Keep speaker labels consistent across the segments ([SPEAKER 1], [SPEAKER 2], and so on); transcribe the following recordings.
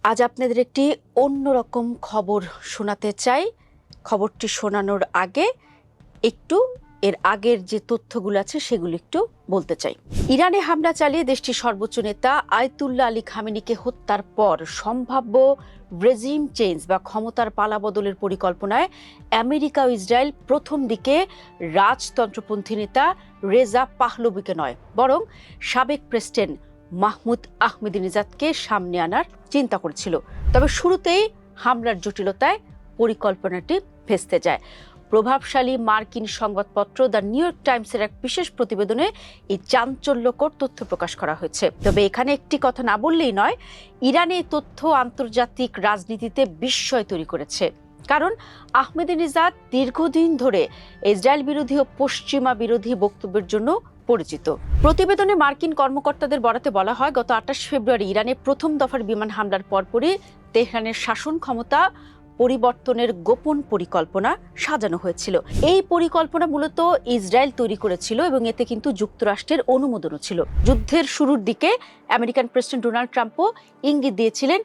[SPEAKER 1] আজ আপনাদের একটি অন্যরকম খবর শোনাতে চাই। খবরটি শোনানোর আগে একটু এর আগের যে তথ্যগুলো আছে সেগুলো একটু বলতে চাই। ইরানে হামলা চালিয়ে দেশটির সর্বোচ্চ নেতা আয়াতুল্লাহ আলী খামেনিকে হত্যার পর সম্ভাব্য রেজিম চেঞ্জ বা ক্ষমতার পালাবদলের পরিকল্পনায় আমেরিকা ও ইসরায়েল প্রথম দিকে রাজতন্ত্রপন্থী নেতা রেজা পাহলভিকে নয়, বরং সাবেক প্রেসিডেন্ট মাহমুদ আহমেদিনেজাদকে সামনে আনার চিন্তা করেছিল। তবে শুরুতেই হামলার জটিলতায় পরিকল্পনাটি ভেস্তে যায়। প্রভাবশালী মার্কিন সংবাদপত্র দ্য নিউ ইয়র্ক টাইমসের এক বিশেষ প্রতিবেদনে এই চাঞ্চল্যকর তথ্য প্রকাশ করা হয়েছে। তবে এখানে একটি কথা না বললেই নয়, ইরানে এই তথ্য আন্তর্জাতিক রাজনীতিতে বিস্ময় তৈরি করেছে। কারণ আহমেদিনেজাদ দীর্ঘদিন ধরে ইসরায়েল বিরোধী ও পশ্চিমা বিরোধী বক্তব্যের জন্য পরিচিত। প্রতিবেদনে মার্কিন কর্মকর্তাদের বরাতে বলা হয়, গত 28 ফেব্রুয়ারি ইরানে প্রথম দফার বিমান হামলার পরপরই তেহরানের শাসন ক্ষমতা পরিবর্তনের গোপন পরিকল্পনা সাজানো হয়েছিল। এই পরিকল্পনা মূলত ইসরায়েল তৈরি করেছিল এবং এতে কিন্তু যুক্তরাষ্ট্রের অনুমোদনও ছিল। যুদ্ধের শুরুর দিকে আমেরিকান প্রেসিডেন্ট ডোনাল্ড ট্রাম্পও ইঙ্গিত দিয়েছিলেন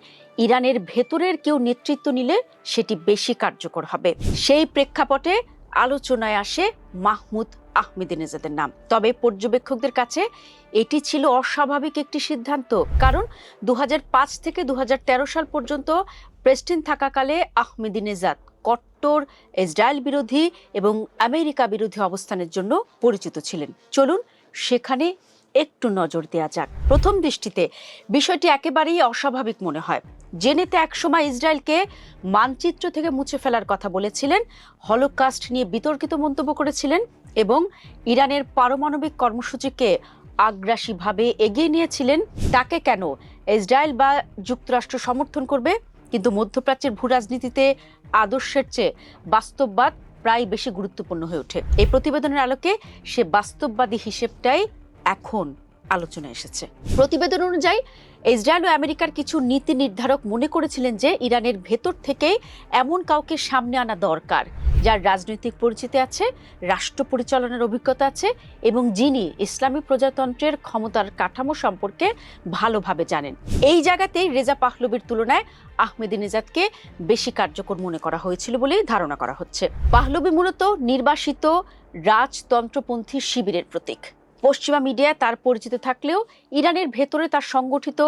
[SPEAKER 1] ইরানের ভেতরের কেউ নেতৃত্ব নিলে সেটি বেশি কার্যকর হবে। সেই প্রেক্ষাপটে আলোচনায় আসে মাহমুদ আহমেদিনেজাদের নাম। তবে পর্যবেক্ষকদের কাছে এটি ছিল অস্বাভাবিক একটি সিদ্ধান্ত, কারণ 2005 থেকে 2013 সাল পর্যন্ত প্রেসিডেন্ট থাকাকালে আহমেদিনেজাদ কট্টর ইসরায়েল বিরোধী এবং আমেরিকা বিরোধী অবস্থানের জন্য পরিচিত ছিলেন। চলুন সেখানে একটু নজর দেওয়া যাক। প্রথম দৃষ্টিতে বিষয়টি একেবারেই অস্বাভাবিক মনে হয়। যে নেতা একসময় ইসরায়েলকে মানচিত্র থেকে মুছে ফেলার কথা বলেছিলেন, হলোকাস্ট নিয়ে বিতর্কিত মন্তব্য করেছিলেন এবং ইরানের পারমাণবিক কর্মসূচিকে আগ্রাসীভাবে এগিয়ে নিয়েছিলেন, তাকে কেন ইসরায়েল বা যুক্তরাষ্ট্র সমর্থন করবে? কিন্তু মধ্যপ্রাচ্যের ভূ রাজনীতিতে আদর্শের চেয়ে বাস্তববাদ প্রায় বেশি গুরুত্বপূর্ণ হয়ে ওঠে। এই প্রতিবেদনের আলোকে সে বাস্তববাদী হিসেবটাই এখন আলোচনায় এসেছে। প্রতিবেদন অনুযায়ী ইসরায়েল ও আমেরিকার কিছু নীতি নির্ধারক মনে করেছিলেন যে ইরানের ভেতর থেকে এমন কাউকে সামনে আনা দরকার, যার রাজনৈতিক পরিচিতি আছে, রাষ্ট্র পরিচালনার অভিজ্ঞতা আছে এবং যিনি ইসলামী প্রজাতন্ত্রের ক্ষমতার কাঠামো সম্পর্কে ভালোভাবে জানেন। এই জায়গাতেই রেজা পাহলভির তুলনায় আহমেদিনেজাদকে বেশি কার্যকর মনে করা হয়েছিল বলেই ধারণা করা হচ্ছে। পাহলভি মূলত নির্বাসিত রাজতন্ত্রপন্থী শিবিরের প্রতীক। পশ্চিমা মিডিয়ায় তার পরিচিত থাকলেও ইরানের ভেতরে তার সংগঠিত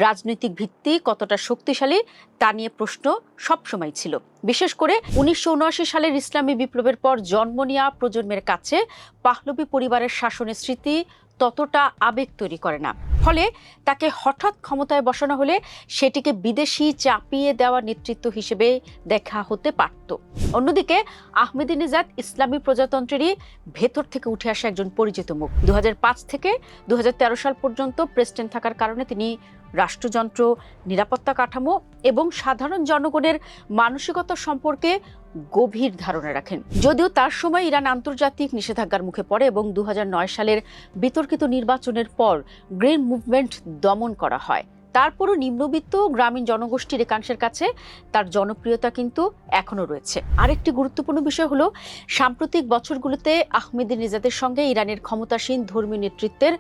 [SPEAKER 1] রাজনৈতিক ভিত্তি কতটা শক্তিশালী তা নিয়ে প্রশ্ন সবসময় ছিল। বিশেষ করে 1979 সালের ইসলামী বিপ্লবের পর জন্ম নেওয়া প্রজন্মের কাছে পাহলভি পরিবারের শাসনের স্মৃতি ততটা আবেগ তৈরি করে না। ফলে তাকে হঠাৎ ক্ষমতায় বসানো হলে সেটিকে বিদেশি চাপিয়ে দেওয়া নেতৃত্ব হিসেবে দেখা হতে পারত। অন্যদিকে আহমেদিনেজাদ ইসলামী প্রজাতন্ত্রেরই ভেতর থেকে উঠে আসা একজন পরিচিত মুখ। 2005 থেকে 2013 সাল পর্যন্ত প্রেসিডেন্ট থাকার কারণে তিনি রাষ্ট্রযন্ত্র, নিরাপত্তা কাঠামো এবং সাধারণ জনগণের মানসিকতা সম্পর্কে গভীর ধারণা রাখেন। যদিও তার সময় ইরান আন্তর্জাতিক নিষেধাজ্ঞার মুখে পড়ে এবং 2009 সালের বিতর্কিত নির্বাচনের পর গ্রিন মুভমেন্ট দমন করা হয়, তারপরও নিম্নবিত্ত গ্রামীণ জনগোষ্ঠীর একাংশের কাছে তার জনপ্রিয়তা কিন্তু এখনো রয়েছে। আরেকটি গুরুত্বপূর্ণ বিষয় হলো, সাম্প্রতিক বছরগুলোতে আহমেদিনেজাদের সঙ্গে ইরানের ক্ষমতাসীন ধর্মীয় নেতৃত্বের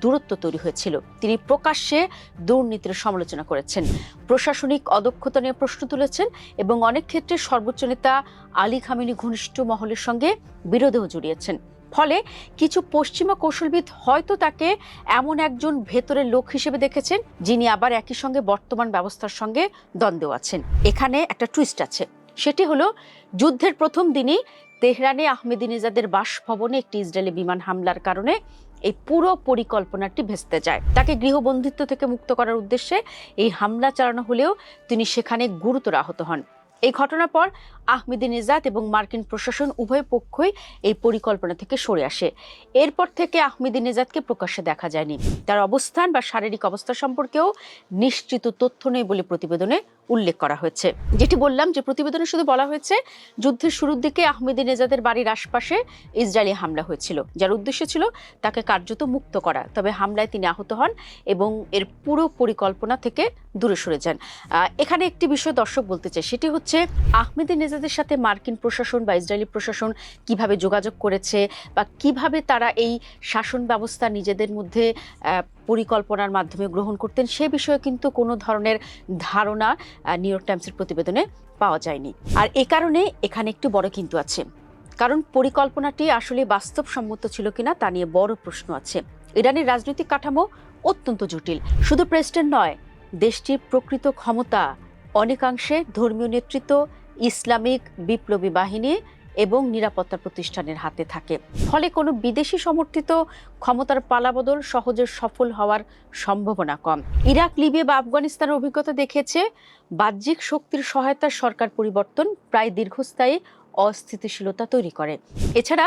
[SPEAKER 1] দূরত্ব তৈরি হয়েছিল। তিনি প্রকাশ্যে দুর্নীতির সমালোচনা করেছেন, প্রশাসনিক অদক্ষতা নিয়ে প্রশ্ন তুলেছেন এবং অনেক ক্ষেত্রে সর্বোচ্চ নেতা আলী খামেনি ঘনিষ্ঠ মহলের সঙ্গে বিরোধেও জড়িয়েছেন। ফলে কিছু পশ্চিমা কৌশলবিদ হয়তো তাকে এমন একজন ভেতরের লোক হিসেবে দেখেছেন, যিনি আবার একই সঙ্গে বর্তমান ব্যবস্থার সঙ্গে দ্বন্দ্ব আছেন। এখানে একটা টুইস্ট আছে, সেটি হলো যুদ্ধের প্রথম দিনই তেহরানে আহমেদিনেজাদের বাসভবনে একটি ইসরায়েলি বিমান হামলার কারণে এই পুরো পরিকল্পনাটি ভেস্তে যায়। তাকে গৃহবন্দিত্ব থেকে মুক্ত করার উদ্দেশ্যে এই হামলা চালানো হলেও তিনি সেখানে গুরুতর আহত হন। এই ঘটনার পর আহমেদিনেজাদ এবং মার্কিন প্রশাসন উভয় পক্ষই এই পরিকল্পনা থেকে সরে আসে। এরপর থেকে আহমেদিনেজাদকে প্রকাশ্যে দেখা যায়নি। তার অবস্থান বা শারীরিক অবস্থা সম্পর্কেও নিশ্চিত তথ্য নেই বলে প্রতিবেদনে উল্লেখ করা হয়েছে। যেটি বললাম যে প্রতিবেদনে শুধু বলা হয়েছে যুদ্ধের শুরুর দিকে আহমেদিনেজাদের বাড়ির আশপাশে ইসরায়েলি হামলা হয়েছিল, যার উদ্দেশ্য ছিল তাকে কার্যত মুক্ত করা। তবে হামলায় তিনি আহত হন এবং এর পুরো পরিকল্পনা থেকে দূরে সরে যান। এখানে একটি বিষয় দর্শক বলতে চাই, সেটি হচ্ছে হচ্ছে আহমেদি নেজাদের সাথে মার্কিন প্রশাসন বা ইসরায়েলি প্রশাসন কিভাবে যোগাযোগ করেছে বা কিভাবে তারা এই শাসন ব্যবস্থা নিজেদের মধ্যে পরিকল্পনার মাধ্যমে গ্রহণ করতেন সে বিষয়ে কিন্তু কোনো ধরনের ধারণা নিউ ইয়র্ক টাইমসের প্রতিবেদনে পাওয়া যায়নি। আর এ কারণে এখানে একটু বড় কিন্তু আছে, কারণ পরিকল্পনাটি আসলে বাস্তবসম্মত ছিল কিনা তা নিয়ে বড় প্রশ্ন আছে। ইরানের রাজনৈতিক কাঠামো অত্যন্ত জটিল। শুধু প্রেসিডেন্ট নয়, দেশটির প্রকৃত ক্ষমতা অনেকাংশে ধর্মীয় নেতৃত্ব, ইসলামিক বিপ্লবী বাহিনী এবং নিরাপত্তা প্রতিষ্ঠানের হাতে থাকে। ফলে কোনো বিদেশি সমর্থিত ক্ষমতার পালাবদল সহজে সফল হওয়ার সম্ভাবনা কম। ইরাক, লিবিয়া বা আফগানিস্তানের অভিজ্ঞতা দেখিয়েছে বাহ্যিক শক্তির সহায়তায় সরকার পরিবর্তন প্রায় দীর্ঘস্থায়ী অস্থিতিশীলতা তৈরি করে। এছাড়া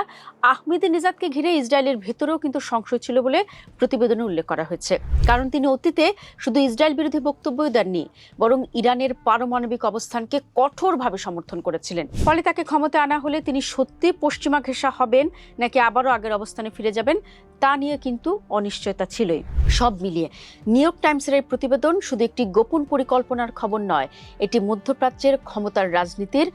[SPEAKER 1] আহমেদি নেজাদকে ঘিরে ইসরায়েলের ভেতরেও কিন্তু সংশয় ছিল বলে প্রতিবেদনে উল্লেখ করা হয়েছে, কারণ তিনি অতীতে শুধু ইসরায়েল বিরোধী বক্তব্যই দেননি, বরং ইরানের পারমাণবিক অবস্থানকে কঠোরভাবে সমর্থন করেছিলেন। ফলে তাকে ক্ষমতায় আনা হলে তিনি সত্যি পশ্চিমা ঘেঁষা হবেন নাকি আবারও আগের অবস্থানে ফিরে যাবেন তা নিয়ে কিন্তু অনিশ্চয়তা ছিলই। সব মিলিয়ে নিউ ইয়র্ক টাইমসের এই প্রতিবেদন শুধু একটি গোপন পরিকল্পনার খবর নয়, এটি মধ্যপ্রাচ্যের ক্ষমতার রাজনীতির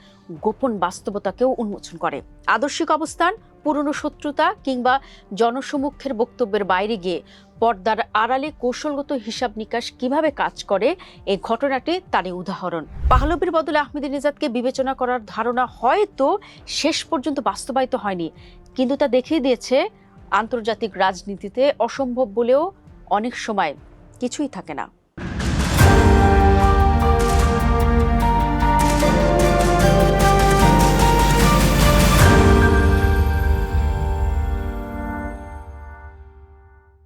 [SPEAKER 1] গোপন বাস্তবতাকেও উন্মোচন করে। আদর্শিক অবস্থান, পুরনো শত্রুতা কিংবা জনসমক্ষের বক্তব্যের বাইরে গিয়ে পর্দার আড়ালে কৌশলগত হিসাব নিকাশ কিভাবে কাজ করে এই ঘটনাটি তারই উদাহরণ। পাহলবির বদলে আহমেদি নেজাদকে বিবেচনা করার ধারণা হয়তো শেষ পর্যন্ত বাস্তবায়িত হয়নি, কিন্তু তা দেখিয়ে দিয়েছে আন্তর্জাতিক রাজনীতিতে অসম্ভব বলেও অনেক সময় কিছুই থাকে না।